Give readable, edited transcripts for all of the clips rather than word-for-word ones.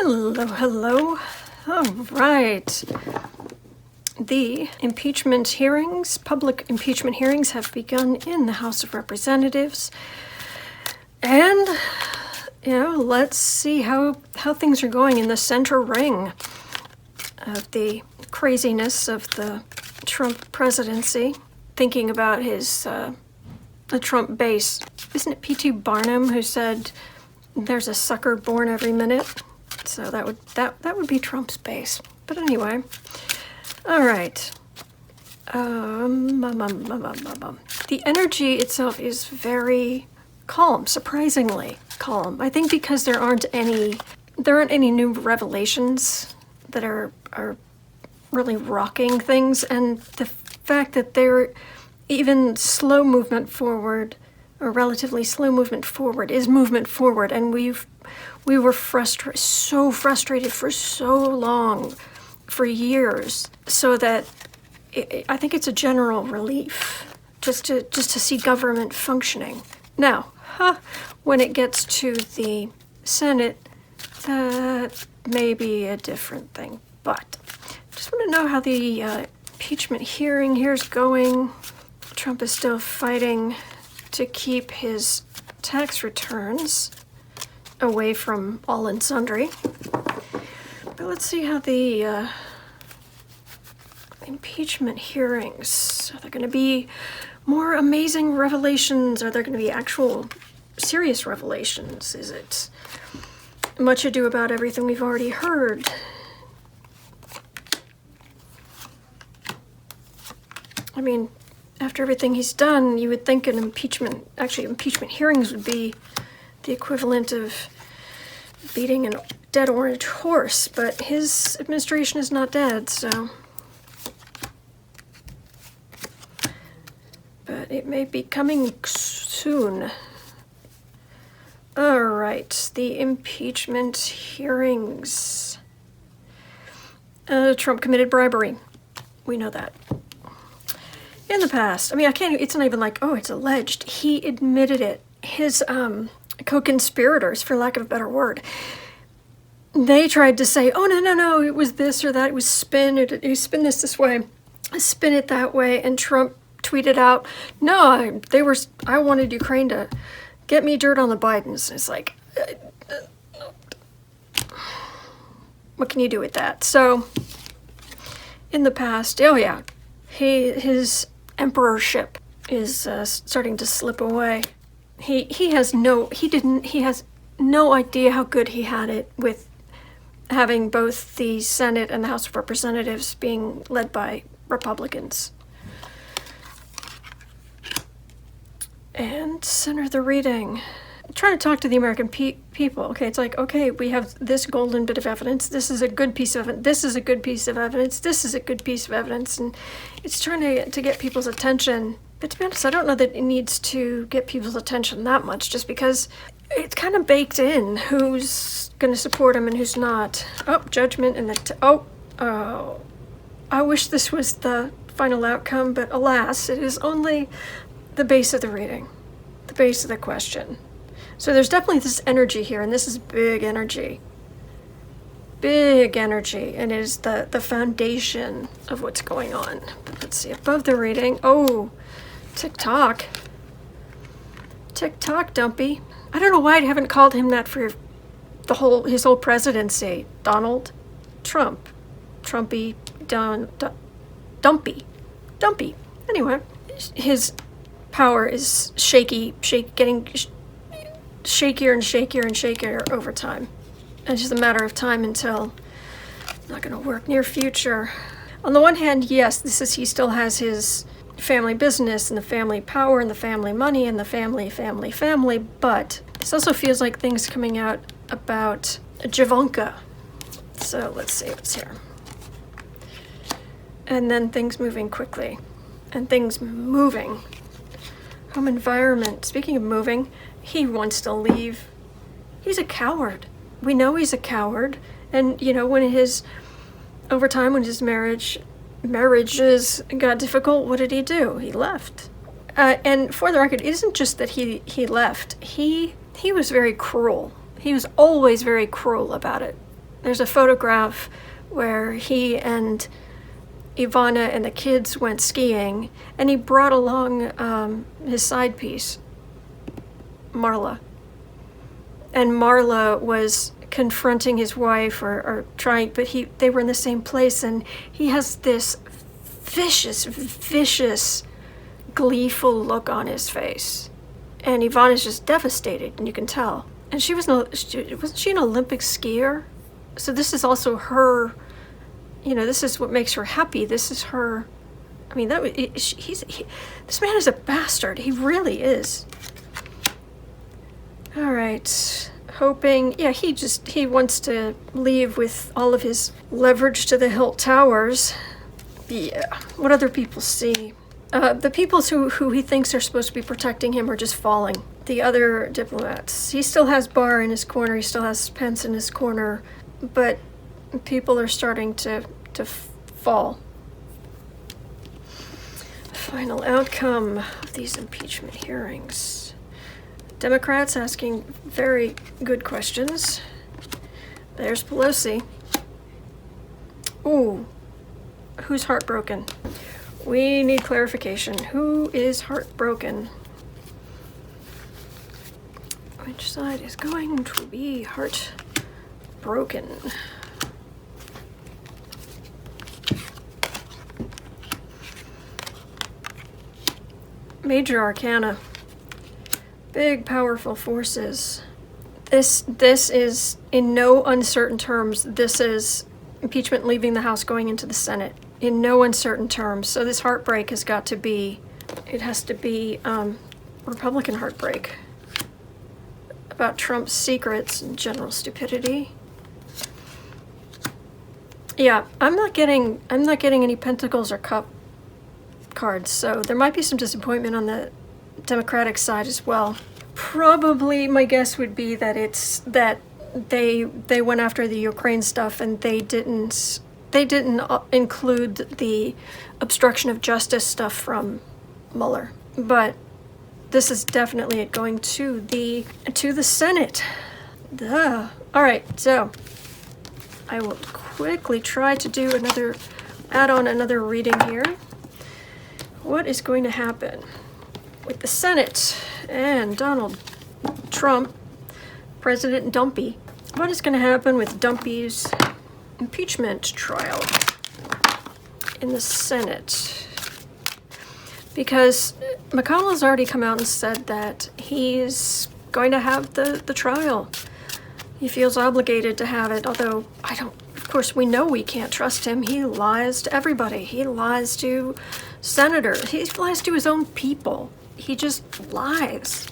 Hello, hello. All right. The impeachment hearings, public impeachment hearings, have begun in the House of Representatives. And, let's see how things are going in the center ring of the craziness of the Trump presidency. Thinking about the Trump base. Isn't it P.T. Barnum who said there's a sucker born every minute? So that would be Trump's base. But anyway, all right. The energy itself is very calm, surprisingly calm. I think because there aren't any new revelations that are really rocking things, and the fact that they're even slow movement forward, or relatively slow movement forward, is movement forward, and we were so frustrated for so long, for years, so that I think it's a general relief just to see government functioning. Now, when it gets to the Senate, that may be a different thing, but I just want to know how the impeachment hearing here's going. Trump is still fighting to keep his tax returns away from all and sundry. But let's see how the impeachment hearings, are there going to be more amazing revelations? Are there going to be actual serious revelations? Is it much ado about everything we've already heard? I mean, after everything he's done, you would think impeachment hearings would be the equivalent of beating a dead orange horse, but his administration is not dead, so. But it may be coming soon. All right, the impeachment hearings. Trump committed bribery. We know that. In the past, it's not even like, it's alleged. He admitted it. His co-conspirators, for lack of a better word, they tried to say, no, it was this or that, it was spin this way, spin it that way, and Trump tweeted out, no, I wanted Ukraine to get me dirt on the Bidens. It's like, what can you do with that? So, in the past, his emperorship is starting to slip away. He has no idea how good he had it with having both the Senate and the House of Representatives being led by Republicans. And center the reading. I'm trying to talk to the American people. Okay, it's like, we have this golden bit of evidence. This is a good piece of evidence. This is a good piece of evidence. This is a good piece of evidence. And it's trying to get people's attention. But to be honest, I don't know that it needs to get people's attention that much, just because it's kind of baked in who's going to support him and who's not. Judgment and I wish this was the final outcome, but alas, it is only the base of the reading, the base of the question. So there's definitely this energy here, and this is big energy. Big energy, and it is the foundation of what's going on. But let's see, above the reading, TikTok. TikTok, Dumpy. I don't know why I haven't called him that for his whole presidency. Donald Trump. Trumpy, Dumpy. Anyway, his power is getting shakier and shakier and shakier over time. And it's just a matter of time until it's not going to work near future. On the one hand, yes, he still has his family business and the family power and the family money and the family, but this also feels like things coming out about Javanka. So let's see what's here. And then things moving quickly. And things moving. Home environment. Speaking of moving, he wants to leave. He's a coward. We know he's a coward. And, when his marriages got difficult, what did he do? He left. And for the record, it isn't just that he left. He was very cruel. He was always very cruel about it. There's a photograph where he and Ivana and the kids went skiing, and he brought along his side piece, Marla. And Marla was confronting his wife or trying, but they were in the same place, and he has this vicious, gleeful look on his face. And Ivana's just devastated, and you can tell. And wasn't she an Olympic skier? So this is also her, this is what makes her happy. This is her, I mean, this man is a bastard. He really is. All right. Hoping, he wants to leave with all of his leverage to the Hilt Towers. Yeah. What other people see? The people who he thinks are supposed to be protecting him are just falling. The other diplomats. He still has Barr in his corner. He still has Pence in his corner. But people are starting to fall. Final outcome of these impeachment hearings. Democrats asking very good questions. There's Pelosi. Ooh, who's heartbroken? We need clarification. Who is heartbroken? Which side is going to be heartbroken? Major Arcana. Big, powerful forces. This is, in no uncertain terms, this is impeachment leaving the House going into the Senate. In no uncertain terms. So this heartbreak has got to be, it has to be Republican heartbreak about Trump's secrets and general stupidity. Yeah, I'm not getting any Pentacles or Cup cards, so there might be some disappointment on the Democratic side as well. Probably my guess would be that it's that they went after the Ukraine stuff and they didn't include the obstruction of justice stuff from Mueller. But this is definitely it going to the Senate. Duh. All right, so I will quickly try to add on another reading here. What is going to happen with the Senate and Donald Trump, President Dumpy? What is going to happen with Dumpy's impeachment trial in the Senate? Because McConnell has already come out and said that he's going to have the trial. He feels obligated to have it, although of course we know we can't trust him. He lies to everybody. He lies to senators. He lies to his own people. He just lies.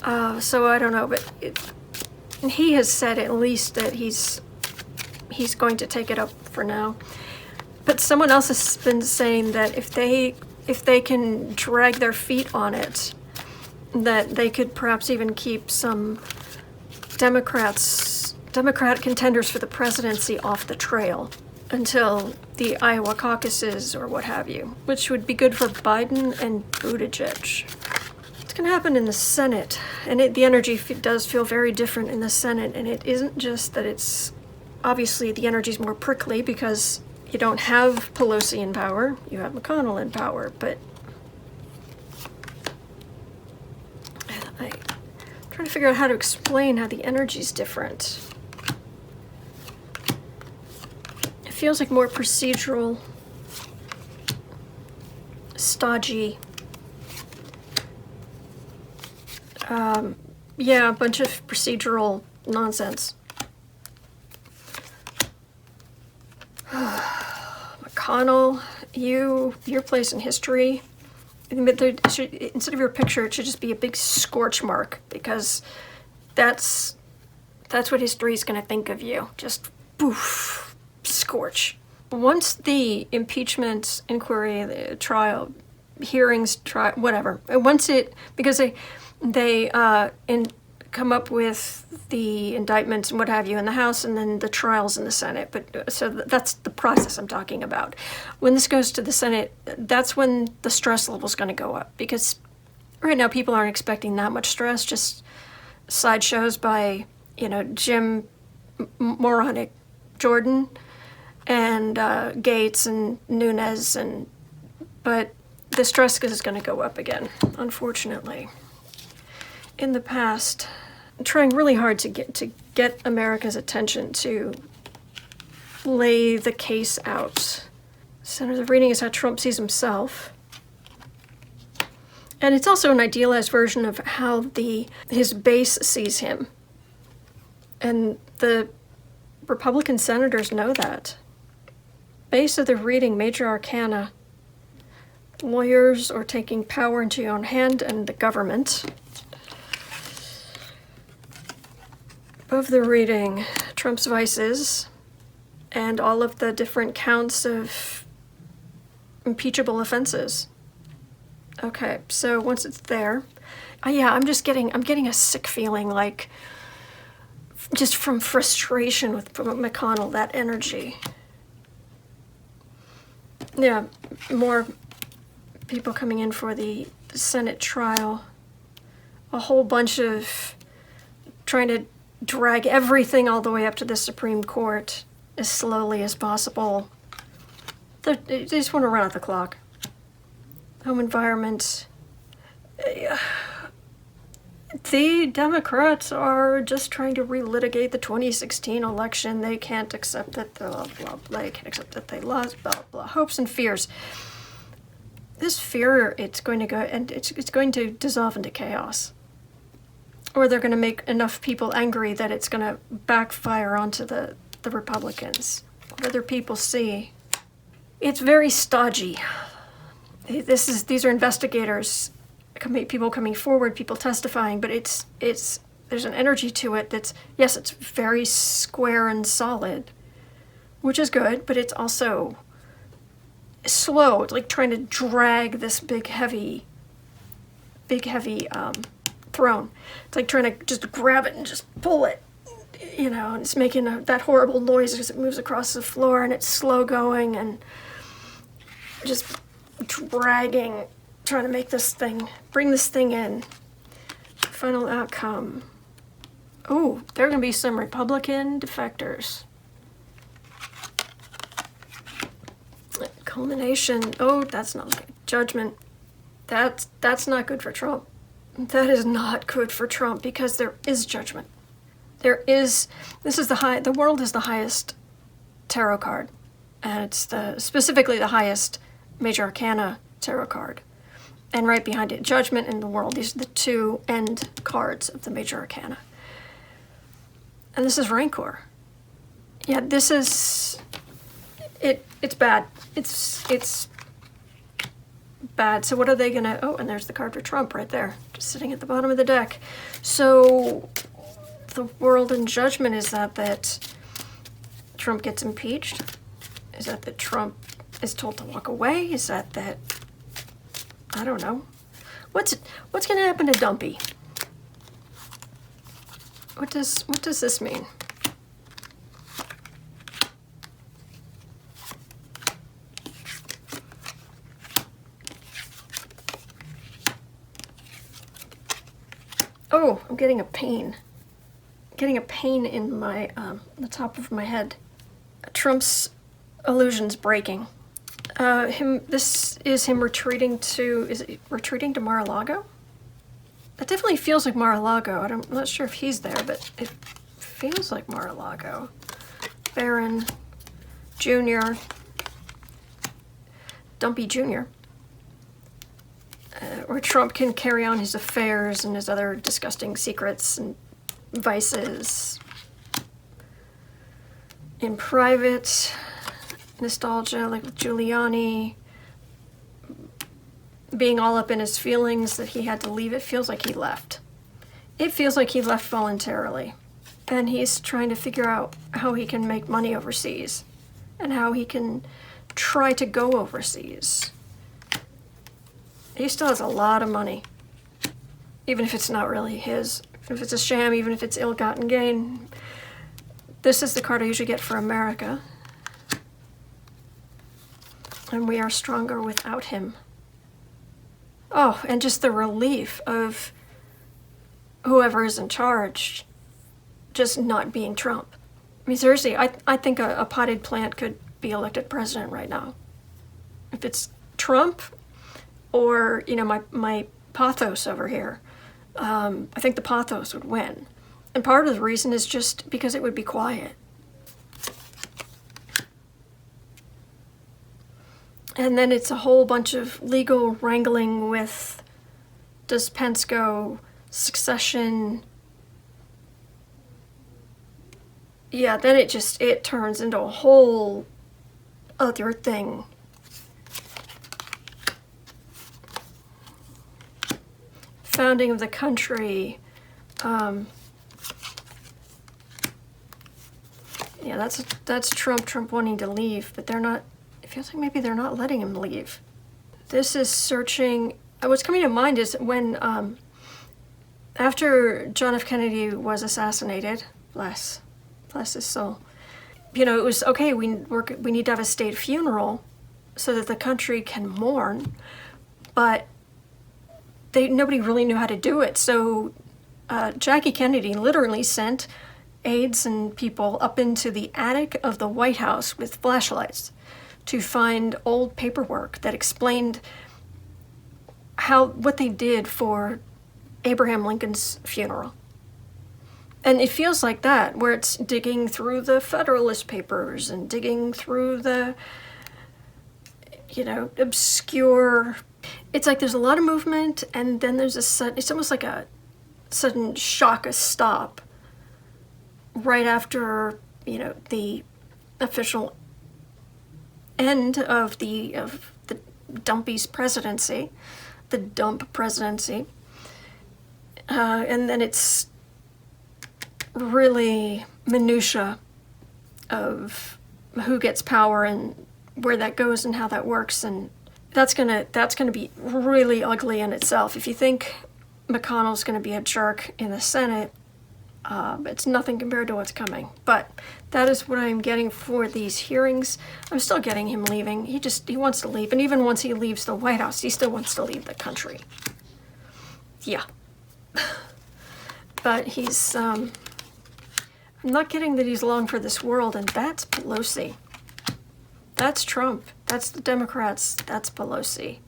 So I don't know, but he has said at least that he's going to take it up for now. But someone else has been saying that if they can drag their feet on it, that they could perhaps even keep some Democratic contenders for the presidency off the trail until the Iowa caucuses or what have you, which would be good for Biden and Buttigieg. It's going to happen in the Senate, and the energy does feel very different in the Senate, and it isn't just that it's, obviously the energy's more prickly because you don't have Pelosi in power, you have McConnell in power, but I'm trying to figure out how to explain how the energy's different. It feels like more procedural, stodgy. Yeah, a bunch of procedural nonsense. McConnell, your place in history. Instead of your picture, it should just be a big scorch mark, because that's what history is going to think of you. Just poof, scorch. Once the impeachment inquiry, the trial, hearings, whatever. Once because they come up with the indictments and what have you in the House, and then the trials in the Senate. But so that's the process I'm talking about. When this goes to the Senate, that's when the stress level is going to go up, because right now people aren't expecting that much stress. Just sideshows by Jim moronic Jordan and Gates and Nunes, but the stress is going to go up again, unfortunately. In the past, I'm trying really hard to get America's attention to lay the case out. Center of the reading is how Trump sees himself. And it's also an idealized version of how his base sees him. And the Republican senators know that. Base of the reading, major arcana. Lawyers are taking power into your own hand and the government. Above the reading, Trump's vices and all of the different counts of impeachable offenses. Okay, so once it's there, I'm getting a sick feeling, like just from frustration with McConnell, that energy. Yeah, more people coming in for the Senate trial. A whole bunch of trying to drag everything all the way up to the Supreme Court as slowly as possible. They just want to run out the clock. Home environment. The Democrats are just trying to relitigate the 2016 election. They can't accept that blah, blah, blah. They can't accept that they lost, blah, blah. Hopes and fears. This fear, it's going to go, and it's going to dissolve into chaos. Or they're going to make enough people angry that it's going to backfire onto the Republicans. What other people see. It's very stodgy. These are investigators, people coming forward, people testifying, but there's an energy to it that's, yes, it's very square and solid, which is good, but it's also slow. It's like trying to drag this big heavy throne. It's like trying to just grab it and just pull it, and it's making that horrible noise as it moves across the floor, and it's slow going and just dragging, trying to bring this thing in. Final outcome. Oh, there are going to be some Republican defectors. Culmination. Oh, that's not good. Judgment. That's not good for Trump. That is not good for Trump, because there is judgment. The world is the highest tarot card, and it's specifically the highest major arcana tarot card. And right behind it, judgment and the world. These are the two end cards of the major arcana. And this is rancor. Yeah, this is it's bad. It's bad. So what are they gonna, oh, and there's the card for Trump right there, just sitting at the bottom of the deck. So the world and judgment is that Trump gets impeached? Is that Trump is told to walk away? Is that I don't know. What's gonna happen to Dumpy? What does this mean? Oh, I'm getting a pain. Getting a pain in my the top of my head. Trump's illusion's breaking. This is him retreating to. Is it retreating to Mar-a-Lago? That definitely feels like Mar-a-Lago. I'm not sure if he's there, but it feels like Mar-a-Lago. Barron Jr. Dumpy Jr. Where Trump can carry on his affairs and his other disgusting secrets and vices in private. Nostalgia, like with Giuliani, being all up in his feelings that he had to leave. It feels like he left. It feels like he left voluntarily. And he's trying to figure out how he can make money overseas and how he can try to go overseas. He still has a lot of money, even if it's not really his, if it's a sham, even if it's ill-gotten gain. This is the card I usually get for America. And we are stronger without him. Oh, and just the relief of whoever is in charge just not being Trump. I mean, seriously, I think a potted plant could be elected president right now. If it's Trump or, my pathos over here, I think the pathos would win. And part of the reason is just because it would be quiet. And then it's a whole bunch of legal wrangling with, does Pence go, succession? Yeah, then it turns into a whole other thing. Founding of the country. Yeah, that's Trump wanting to leave, but they're not. It feels like maybe they're not letting him leave. This is searching. What's coming to mind is when after John F. Kennedy was assassinated, bless his soul. It was okay. We need to have a state funeral so that the country can mourn, but nobody really knew how to do it. So Jackie Kennedy literally sent aides and people up into the attic of the White House with flashlights to find old paperwork that explained what they did for Abraham Lincoln's funeral. And it feels like that, where it's digging through the Federalist Papers and digging through the, obscure. It's like there's a lot of movement, and then there's it's almost like a sudden shock, a stop, right after, the official end of the Dumpy's presidency, the dump presidency. And then it's really minutia of who gets power and where that goes and how that works, and that's gonna be really ugly in itself. If you think McConnell's gonna be a jerk in the Senate, it's nothing compared to what's coming. But that is what I'm getting for these hearings. I'm still getting him leaving. He wants to leave, and even once he leaves the White House, he still wants to leave the country. Yeah. But he's I'm not getting that he's long for this world, and that's Pelosi. That's Trump. That's the Democrats. That's Pelosi.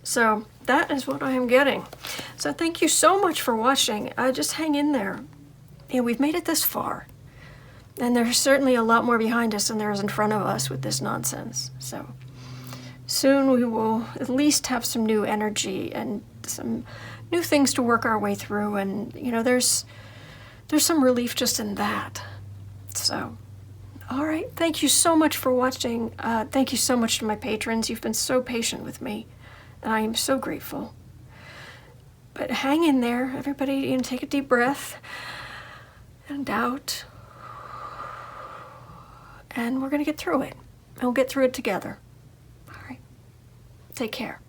So that is what I am getting. So thank you so much for watching. Just hang in there. We've made it this far. And there's certainly a lot more behind us than there is in front of us with this nonsense. So soon we will at least have some new energy and some new things to work our way through. And, there's some relief just in that. So, all right. Thank you so much for watching. Thank you so much to my patrons. You've been so patient with me, and I am so grateful. But hang in there, everybody. Take a deep breath and out. And we're going to get through it. And we'll get through it together. All right. Take care.